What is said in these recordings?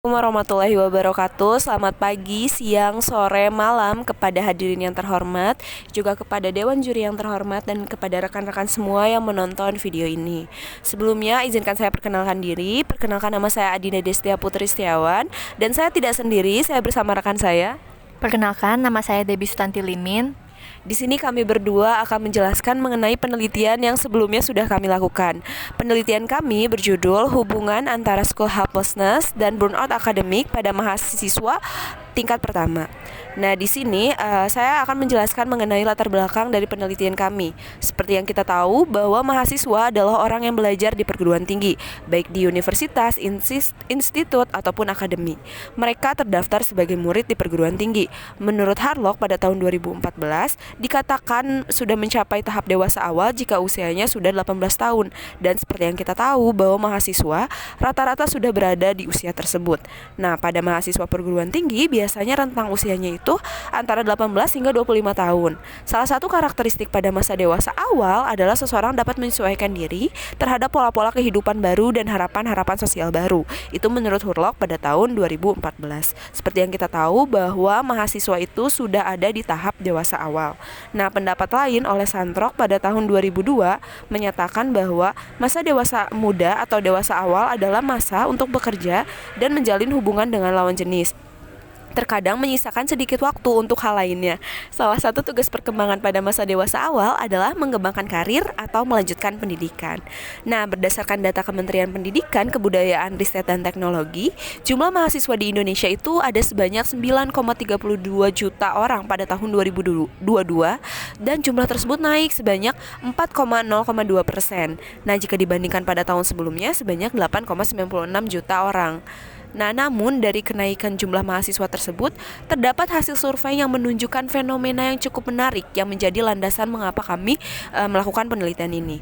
Warahmatullahi wabarakatuh. Selamat pagi, siang, sore, malam kepada hadirin yang terhormat, juga kepada dewan juri yang terhormat, dan kepada rekan-rekan semua yang menonton video ini. Sebelumnya izinkan saya perkenalkan diri. Perkenalkan, nama saya Adinda Destia Putri Setiawan, dan saya tidak sendiri, saya bersama rekan saya. Perkenalkan, nama saya Debbie Sutanti Limin. Di sini kami berdua akan menjelaskan mengenai penelitian yang sebelumnya sudah kami lakukan. Penelitian kami berjudul Hubungan antara School Helplessness dan Burnout Akademik pada mahasiswa tingkat pertama. Nah, di sini saya akan menjelaskan mengenai latar belakang dari penelitian kami. Seperti yang kita tahu bahwa mahasiswa adalah orang yang belajar di perguruan tinggi, baik di universitas, institut, ataupun akademi. Mereka terdaftar sebagai murid di perguruan tinggi. Menurut Harlock pada tahun 2014, dikatakan sudah mencapai tahap dewasa awal jika usianya sudah 18 tahun. Dan seperti yang kita tahu bahwa mahasiswa rata-rata sudah berada di usia tersebut. Nah, pada mahasiswa perguruan tinggi biasanya rentang usianya itu antara 18 hingga 25 tahun. Salah satu karakteristik pada masa dewasa awal adalah seseorang dapat menyesuaikan diri terhadap pola-pola kehidupan baru dan harapan-harapan sosial baru. Itu menurut Harlock pada tahun 2014. Seperti yang kita tahu bahwa mahasiswa itu sudah ada di tahap dewasa awal. Nah, pendapat lain oleh Santrock pada tahun 2002 menyatakan bahwa masa dewasa muda atau dewasa awal adalah masa untuk bekerja dan menjalin hubungan dengan lawan jenis, terkadang menyisakan sedikit waktu untuk hal lainnya. Salah satu tugas perkembangan pada masa dewasa awal adalah mengembangkan karir atau melanjutkan pendidikan. Nah, berdasarkan data Kementerian Pendidikan, Kebudayaan, Riset, dan Teknologi, jumlah mahasiswa di Indonesia itu ada sebanyak 9,32 juta orang pada tahun 2022, dan jumlah tersebut naik sebanyak 4,02%. Nah, jika dibandingkan pada tahun sebelumnya sebanyak 8,96 juta orang. Nah, namun dari kenaikan jumlah mahasiswa tersebut, terdapat hasil survei yang menunjukkan fenomena yang cukup menarik yang menjadi landasan mengapa kami melakukan penelitian ini.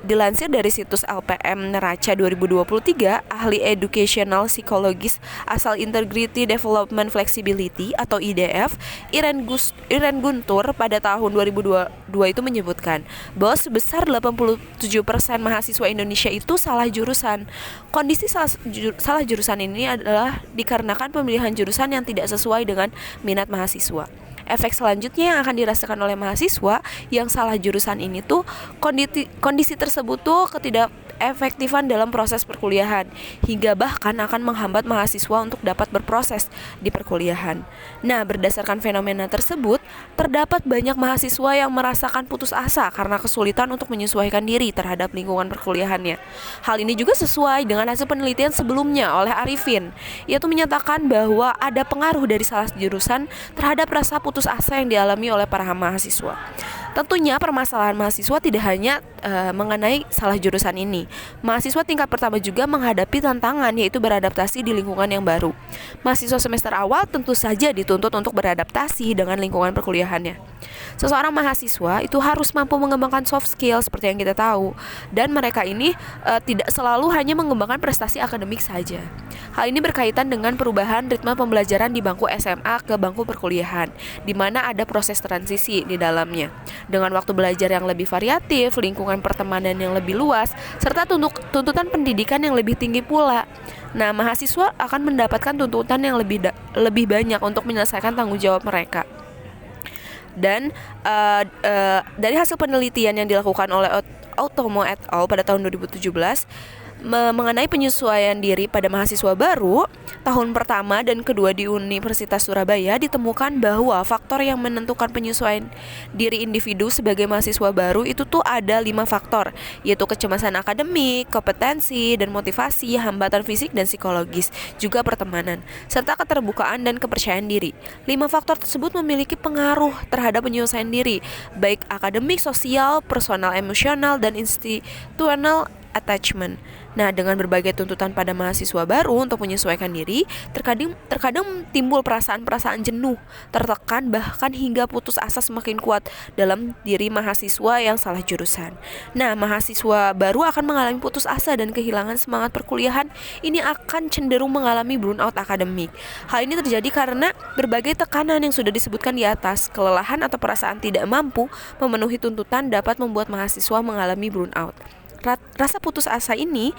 Dilansir dari situs LPM Neraca 2023, ahli educational psychologist asal Integrity Development Flexibility atau IDF, Iren Guntur pada tahun 2022 itu menyebutkan bahwa sebesar 87% mahasiswa Indonesia itu salah jurusan. Kondisi salah jurusan ini adalah dikarenakan pemilihan jurusan yang tidak sesuai dengan minat mahasiswa. Efek selanjutnya yang akan dirasakan oleh mahasiswa yang salah jurusan ini tuh kondisi tersebut tuh ketidakefektifan dalam proses perkuliahan, hingga bahkan akan menghambat mahasiswa untuk dapat berproses di perkuliahan. Nah, berdasarkan fenomena tersebut, terdapat banyak mahasiswa yang merasakan putus asa karena kesulitan untuk menyesuaikan diri terhadap lingkungan perkuliahannya. Hal ini juga sesuai dengan hasil penelitian sebelumnya oleh Arifin, yaitu menyatakan bahwa ada pengaruh dari salah jurusan terhadap rasa putus asa yang dialami oleh para mahasiswa. Tentunya permasalahan mahasiswa tidak hanya mengenai salah jurusan ini. Mahasiswa tingkat pertama juga menghadapi tantangan, yaitu beradaptasi di lingkungan yang baru. Mahasiswa semester awal tentu saja dituntut untuk beradaptasi dengan lingkungan perkuliahannya. Seseorang mahasiswa itu harus mampu mengembangkan soft skill seperti yang kita tahu, dan mereka ini tidak selalu hanya mengembangkan prestasi akademik saja. Hal ini berkaitan dengan perubahan ritme pembelajaran di bangku SMA ke bangku perkuliahan, di mana ada proses transisi di dalamnya. Dengan waktu belajar yang lebih variatif, lingkungan pertemanan yang lebih luas, serta tuntutan pendidikan yang lebih tinggi pula. Nah, mahasiswa akan mendapatkan tuntutan yang lebih banyak untuk menyelesaikan tanggung jawab mereka. Dan dari hasil penelitian yang dilakukan oleh Automo et al. Pada tahun 2017 mengenai penyesuaian diri pada mahasiswa baru tahun pertama dan kedua di Universitas Surabaya, ditemukan bahwa faktor yang menentukan penyesuaian diri individu sebagai mahasiswa baru itu tuh ada 5 faktor, yaitu kecemasan akademik, kompetensi dan motivasi, hambatan fisik dan psikologis, juga pertemanan, serta keterbukaan dan kepercayaan diri. 5 faktor tersebut memiliki pengaruh terhadap penyesuaian diri, baik akademik, sosial, personal, emosional, dan institutional attachment. Nah, dengan berbagai tuntutan pada mahasiswa baru untuk menyesuaikan diri, terkadang timbul perasaan-perasaan jenuh, tertekan, bahkan hingga putus asa semakin kuat dalam diri mahasiswa yang salah jurusan. Nah, mahasiswa baru akan mengalami putus asa dan kehilangan semangat perkuliahan. Ini akan cenderung mengalami burnout akademik. Hal ini terjadi karena berbagai tekanan yang sudah disebutkan di atas. Kelelahan atau perasaan tidak mampu memenuhi tuntutan dapat membuat mahasiswa mengalami burnout. rasa putus asa ini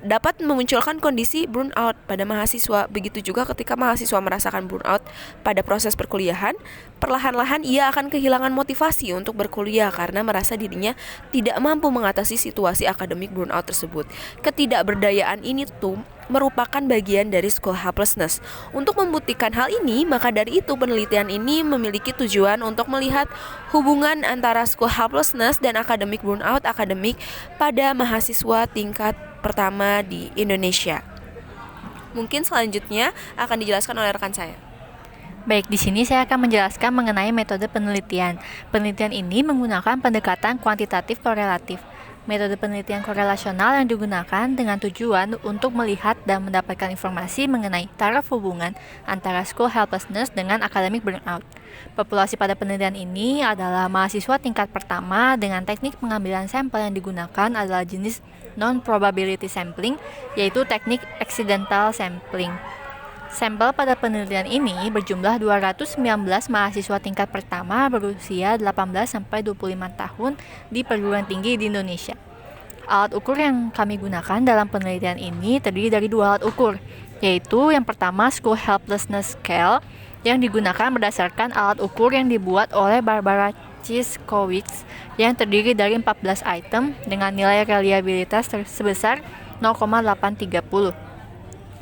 dapat memunculkan kondisi burnout pada mahasiswa. Begitu juga ketika mahasiswa merasakan burnout pada proses perkuliahan, perlahan-lahan ia akan kehilangan motivasi untuk berkuliah karena merasa dirinya tidak mampu mengatasi situasi akademik burnout tersebut. Ketidakberdayaan ini tuh merupakan bagian dari school helplessness. Untuk membuktikan hal ini, maka dari itu penelitian ini memiliki tujuan untuk melihat hubungan antara school helplessness dan academic burnout akademik pada mahasiswa tingkat pertama di Indonesia. Mungkin selanjutnya akan dijelaskan oleh rekan saya. Baik, di sini saya akan menjelaskan mengenai metode penelitian. Penelitian ini menggunakan pendekatan kuantitatif korelatif. Metode penelitian korelasional yang digunakan dengan tujuan untuk melihat dan mendapatkan informasi mengenai taraf hubungan antara school helplessness dengan academic burnout. Populasi pada penelitian ini adalah mahasiswa tingkat pertama dengan teknik pengambilan sampel yang digunakan adalah jenis non-probability sampling, yaitu teknik accidental sampling. Sampel pada penelitian ini berjumlah 219 mahasiswa tingkat pertama berusia 18-25 tahun di perguruan tinggi di Indonesia. Alat ukur yang kami gunakan dalam penelitian ini terdiri dari 2 alat ukur, yaitu yang pertama School Helplessness Scale yang digunakan berdasarkan alat ukur yang dibuat oleh Barbara Ciskowicz yang terdiri dari 14 item dengan nilai reliabilitas sebesar 0,830.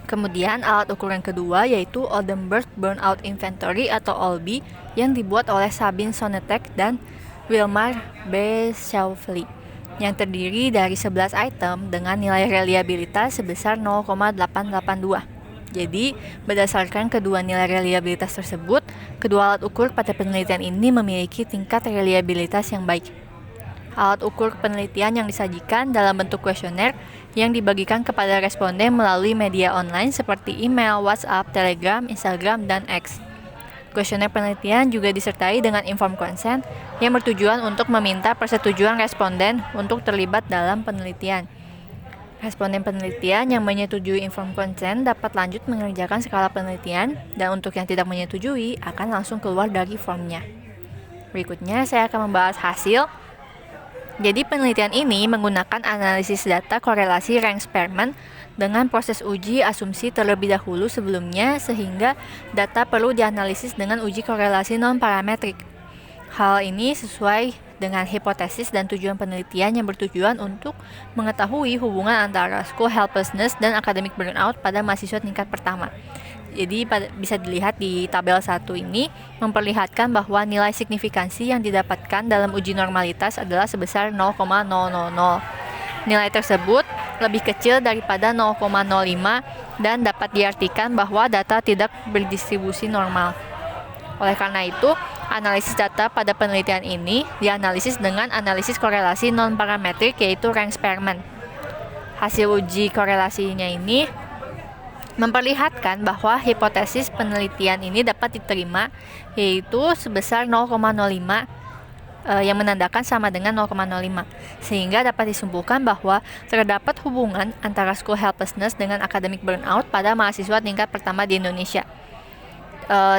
Kemudian alat ukur yang kedua yaitu Oldenburg Burnout Inventory atau OLB yang dibuat oleh Sabine Sonetek dan Wilmar B. Schauffele yang terdiri dari 11 item dengan nilai reliabilitas sebesar 0,882. Jadi, berdasarkan kedua nilai reliabilitas tersebut, kedua alat ukur pada penelitian ini memiliki tingkat reliabilitas yang baik. Alat ukur penelitian yang disajikan dalam bentuk kuesioner yang dibagikan kepada responden melalui media online seperti email, WhatsApp, Telegram, Instagram, dan X. Kuesioner penelitian juga disertai dengan informed consent yang bertujuan untuk meminta persetujuan responden untuk terlibat dalam penelitian. Responden penelitian yang menyetujui informed consent dapat lanjut mengerjakan skala penelitian, dan untuk yang tidak menyetujui akan langsung keluar dari formnya. Berikutnya saya akan membahas hasil. Jadi penelitian ini menggunakan analisis data korelasi rank Spearman dengan proses uji asumsi terlebih dahulu sebelumnya, sehingga data perlu dianalisis dengan uji korelasi non-parametrik. Hal ini sesuai dengan hipotesis dan tujuan penelitian yang bertujuan untuk mengetahui hubungan antara school helplessness dan academic burnout pada mahasiswa tingkat pertama. Jadi bisa dilihat di tabel 1 ini memperlihatkan bahwa nilai signifikansi yang didapatkan dalam uji normalitas adalah sebesar 0,000. Nilai tersebut lebih kecil daripada 0,05 dan dapat diartikan bahwa data tidak berdistribusi normal. Oleh karena itu, analisis data pada penelitian ini dianalisis dengan analisis korelasi non-parametrik yaitu rank Spearman. Hasil uji korelasinya ini memperlihatkan bahwa hipotesis penelitian ini dapat diterima, yaitu sebesar 0,05 yang menandakan sama dengan 0,05, sehingga dapat disimpulkan bahwa terdapat hubungan antara school helplessness dengan academic burnout pada mahasiswa tingkat pertama di Indonesia.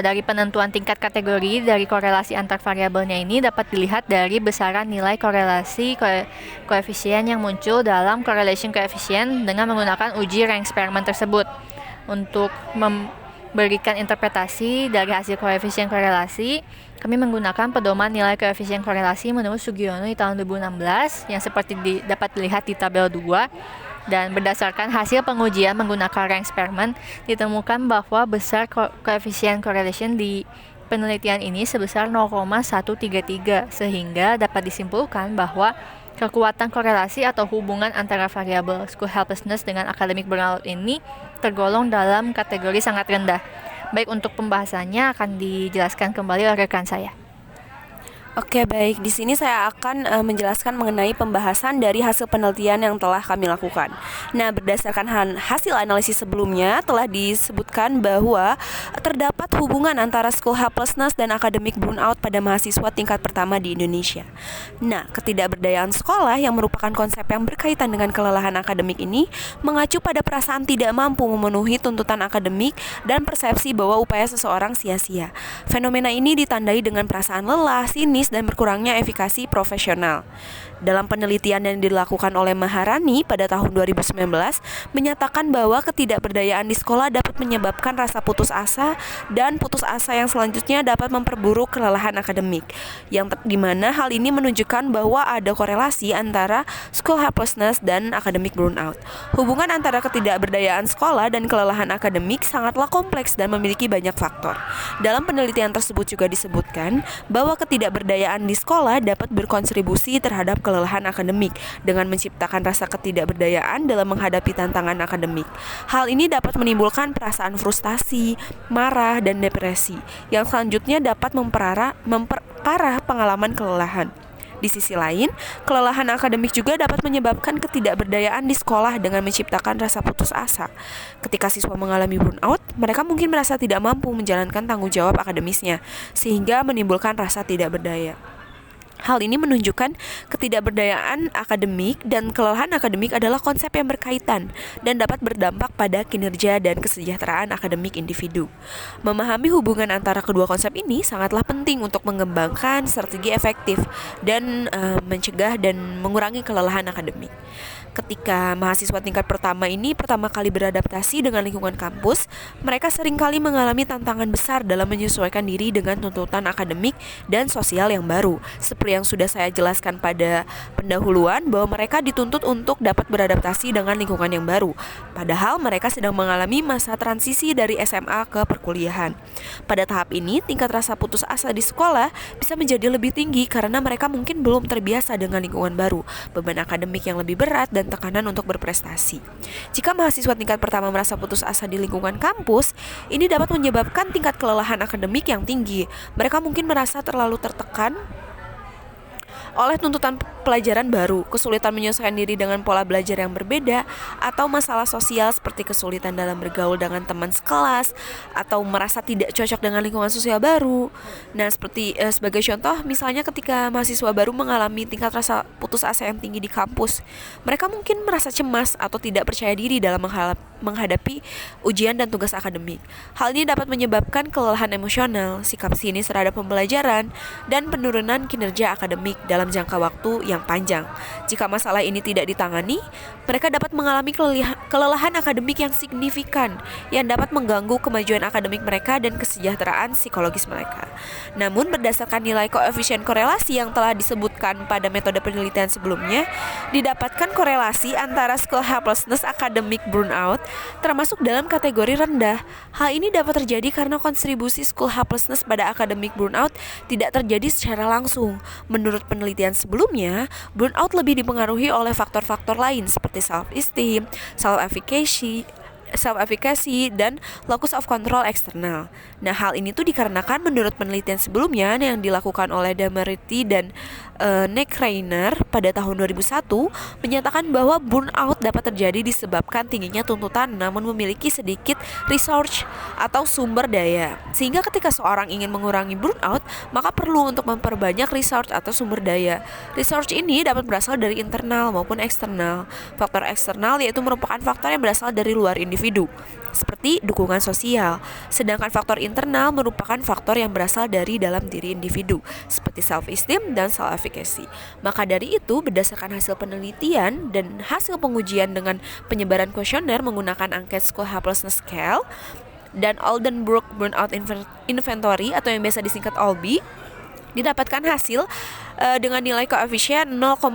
Dari penentuan tingkat kategori dari korelasi antar variabelnya ini dapat dilihat dari besaran nilai korelasi koefisien yang muncul dalam correlation coefficient dengan menggunakan uji rank Spearman tersebut. Untuk memberikan interpretasi dari hasil koefisien korelasi, kami menggunakan pedoman nilai koefisien korelasi menurut Sugiono di tahun 2016 yang seperti dapat dilihat di tabel 2. Dan berdasarkan hasil pengujian menggunakan rank Spearman, ditemukan bahwa besar koefisien correlation di penelitian ini sebesar 0,133, sehingga dapat disimpulkan bahwa kekuatan korelasi atau hubungan antara variabel school helplessness dengan academic burnout ini tergolong dalam kategori sangat rendah. Baik, untuk pembahasannya akan dijelaskan kembali oleh rekan saya. Oke, baik. Di sini saya akan menjelaskan mengenai pembahasan dari hasil penelitian yang telah kami lakukan. Nah, berdasarkan hasil analisis sebelumnya telah disebutkan bahwa terdapat hubungan antara school helplessness dan academic burnout pada mahasiswa tingkat pertama di Indonesia. Nah, ketidakberdayaan sekolah yang merupakan konsep yang berkaitan dengan kelelahan akademik ini mengacu pada perasaan tidak mampu memenuhi tuntutan akademik dan persepsi bahwa upaya seseorang sia-sia. Fenomena ini ditandai dengan perasaan lelah, sinis, akademis dan berkurangnya efikasi profesional. Dalam penelitian yang dilakukan oleh Maharani pada tahun 2019 menyatakan bahwa ketidakberdayaan di sekolah dapat menyebabkan rasa putus asa dan putus asa yang selanjutnya dapat memperburuk kelelahan akademik. Dimana hal ini menunjukkan bahwa ada korelasi antara school helplessness dan academic burnout. Hubungan antara ketidakberdayaan sekolah dan kelelahan akademik sangatlah kompleks dan memiliki banyak faktor. Dalam penelitian tersebut juga disebutkan bahwa ketidakberdayaan di sekolah dapat berkontribusi terhadap kelelahan akademik dengan menciptakan rasa ketidakberdayaan dalam menghadapi tantangan akademik. Hal ini dapat menimbulkan perasaan frustasi, marah, dan depresi yang selanjutnya dapat memperparah pengalaman kelelahan. Di sisi lain, kelelahan akademik juga dapat menyebabkan ketidakberdayaan di sekolah dengan menciptakan rasa putus asa. Ketika siswa mengalami burnout, mereka mungkin merasa tidak mampu menjalankan tanggung jawab akademisnya, sehingga menimbulkan rasa tidak berdaya. Hal ini menunjukkan ketidakberdayaan akademik dan kelelahan akademik adalah konsep yang berkaitan dan dapat berdampak pada kinerja dan kesejahteraan akademik individu. Memahami hubungan antara kedua konsep ini sangatlah penting untuk mengembangkan strategi efektif dan mencegah dan mengurangi kelelahan akademik. Ketika mahasiswa tingkat pertama ini pertama kali beradaptasi dengan lingkungan kampus, mereka seringkali mengalami tantangan besar dalam menyesuaikan diri dengan tuntutan akademik dan sosial yang baru. Seperti yang sudah saya jelaskan pada pendahuluan, bahwa mereka dituntut untuk dapat beradaptasi dengan lingkungan yang baru. Padahal mereka sedang mengalami masa transisi dari SMA ke perkuliahan. Pada tahap ini, tingkat rasa putus asa di sekolah bisa menjadi lebih tinggi karena mereka mungkin belum terbiasa dengan lingkungan baru, beban akademik yang lebih berat, dan tekanan untuk berprestasi. Jika mahasiswa tingkat pertama merasa putus asa di lingkungan kampus, ini dapat menyebabkan tingkat kelelahan akademik yang tinggi. Mereka mungkin merasa terlalu tertekan oleh tuntutan pelajaran baru, kesulitan menyesuaikan diri dengan pola belajar yang berbeda, atau masalah sosial seperti kesulitan dalam bergaul dengan teman sekelas, atau merasa tidak cocok dengan lingkungan sosial baru. Nah, sebagai contoh, misalnya ketika mahasiswa baru mengalami tingkat rasa putus asa yang tinggi di kampus, mereka mungkin merasa cemas atau tidak percaya diri dalam menghadapi ujian dan tugas akademik. Hal ini dapat menyebabkan kelelahan emosional, sikap sinis terhadap pembelajaran, dan penurunan kinerja akademik dalam jangka waktu yang panjang. Jika masalah ini tidak ditangani, mereka dapat mengalami kelelahan akademik yang signifikan yang dapat mengganggu kemajuan akademik mereka dan kesejahteraan psikologis mereka. Namun, berdasarkan nilai koefisien korelasi yang telah disebutkan pada metode penelitian sebelumnya, didapatkan korelasi antara school helplessness academic burnout termasuk dalam kategori rendah. Hal ini dapat terjadi karena kontribusi school helplessness pada academic burnout tidak terjadi secara langsung. Menurut penelitian sebelumnya, burnout lebih dipengaruhi oleh faktor-faktor lain seperti self-esteem, self-efficacy, dan locus of control eksternal. Nah, hal ini tuh dikarenakan menurut penelitian sebelumnya yang dilakukan oleh Dameriti dan Neck-Reiner pada tahun 2001 menyatakan bahwa burnout dapat terjadi disebabkan tingginya tuntutan namun memiliki sedikit resource atau sumber daya. Sehingga ketika seorang ingin mengurangi burnout, maka perlu untuk memperbanyak resource atau sumber daya. Resource ini dapat berasal dari internal maupun eksternal. Faktor eksternal yaitu merupakan faktor yang berasal dari luar individu, seperti dukungan sosial. Sedangkan faktor internal merupakan faktor yang berasal dari dalam diri individu, seperti self-esteem dan self-efficacy. Maka dari itu, berdasarkan hasil penelitian dan hasil pengujian dengan penyebaran kuesioner menggunakan angket School Helplessness Scale dan Oldenburg Burnout Inventory atau yang biasa disingkat OLB, didapatkan hasil dengan nilai koefisien 0,05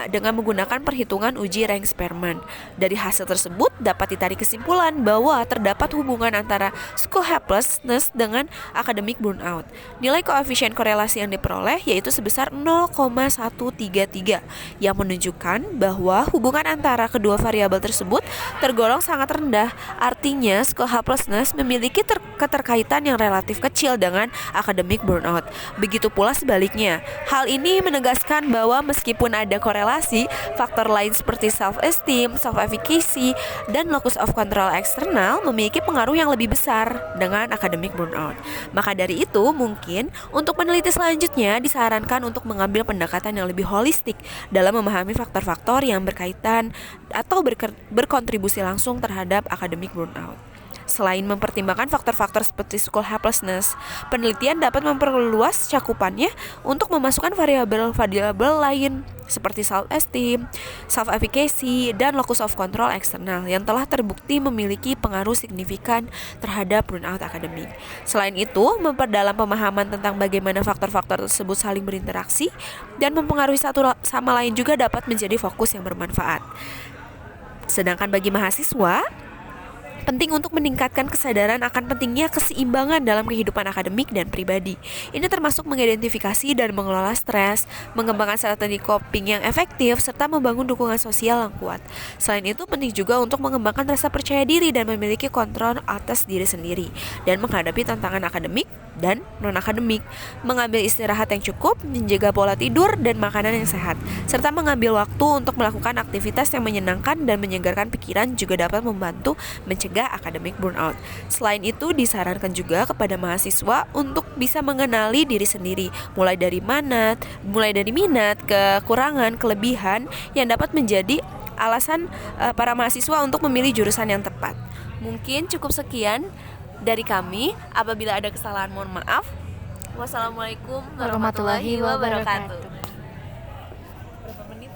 dengan menggunakan perhitungan uji Rank-Spearman. Dari hasil tersebut dapat ditarik kesimpulan bahwa terdapat hubungan antara school helplessness dengan academic burnout. Nilai koefisien korelasi yang diperoleh yaitu sebesar 0,133 yang menunjukkan bahwa hubungan antara kedua variabel tersebut tergolong sangat rendah. Artinya school helplessness memiliki keterkaitan yang relatif kecil dengan academic burnout. Begitu pula sebaliknya. Hal ini menegaskan bahwa meskipun ada korelasi, faktor lain seperti self-esteem, self-efficacy, dan locus of control eksternal memiliki pengaruh yang lebih besar dengan academic burnout. Maka dari itu, mungkin untuk peneliti selanjutnya disarankan untuk mengambil pendekatan yang lebih holistik dalam memahami faktor-faktor yang berkaitan atau berkontribusi langsung terhadap academic burnout. Selain mempertimbangkan faktor-faktor seperti school helplessness, penelitian dapat memperluas cakupannya untuk memasukkan variabel-variabel lain seperti self-esteem, self-efficacy, dan locus of control eksternal yang telah terbukti memiliki pengaruh signifikan terhadap burnout akademik. Selain itu, memperdalam pemahaman tentang bagaimana faktor-faktor tersebut saling berinteraksi dan mempengaruhi satu sama lain juga dapat menjadi fokus yang bermanfaat. Sedangkan bagi mahasiswa, penting untuk meningkatkan kesadaran akan pentingnya keseimbangan dalam kehidupan akademik dan pribadi. Ini termasuk mengidentifikasi dan mengelola stres, mengembangkan strategi coping yang efektif, serta membangun dukungan sosial yang kuat. Selain itu, penting juga untuk mengembangkan rasa percaya diri dan memiliki kontrol atas diri sendiri, dan menghadapi tantangan akademik dan non-akademik, mengambil istirahat yang cukup, menjaga pola tidur dan makanan yang sehat, serta mengambil waktu untuk melakukan aktivitas yang menyenangkan dan menyegarkan pikiran juga dapat membantu mencegah akademik burnout. Selain itu, disarankan juga kepada mahasiswa untuk bisa mengenali diri sendiri, mulai dari minat, kekurangan, kelebihan yang dapat menjadi alasan para mahasiswa untuk memilih jurusan yang tepat. Mungkin cukup sekian dari kami. Apabila ada kesalahan mohon maaf. Wassalamualaikum warahmatullahi wabarakatuh. Berapa menit?